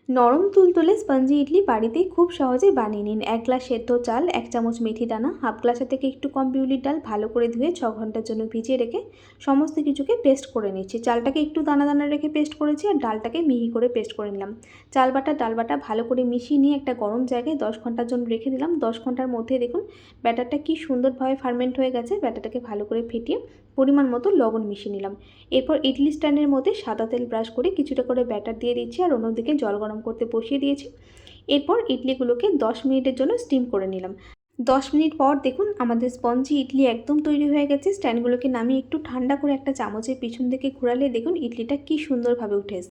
নরম তুলতুলে স্পঞ্জি ইডলি বাড়িতেই খুব সহজেই বানিয়ে নিন। 1 গ্লাস সেদ্ধ চাল, 1 চামচ মেথি দানা, হাফ গ্লাসের থেকে একটু কম বিউলির ডাল ভালো করে ধুয়ে 6 ঘন্টার জন্য ভিজিয়ে রেখে সমস্ত কিছুকে পেস্ট করে নিচ্ছি। চালটাকে একটু দানা দানা রেখে পেস্ট করেছি আর ডালটাকে মিহি করে পেস্ট করে নিলাম। চাল বাটা ডাল বাটা ভালো করে মিশিয়ে নিয়ে একটা গরম জায়গায় 10 ঘন্টার জন্য রেখে দিলাম। 10 ঘন্টার মধ্যে দেখুন ব্যাটারটা কি সুন্দরভাবে ফার্মেন্ট হয়ে গেছে। ব্যাটারটাকে ভালো করে ফেটিয়ে পরিমাণ মতো লবণ মিশিয়ে নিলাম। এরপর ইডলি স্ট্যান্ডের মধ্যে সাদা তেল ব্রাশ করে কিছুটা করে ব্যাটার দিয়ে দিচ্ছি আর অন্যদিকে জল গরম করতে বসিয়ে দিয়েছি। এরপর ইডলিগুলোকে 10 মিনিটের জন্য স্টিম করে নিলাম। 10 মিনিট পর দেখুন আমাদের স্পঞ্জি ইডলি একদম তৈরি হয়ে গেছে। স্ট্যান্ডগুলোকে নামিয়ে একটু ঠান্ডা করে একটা চামচের পিছন দিকে ঘোরালে দেখুন ইডলিটা কি সুন্দরভাবে উঠে এসেছে।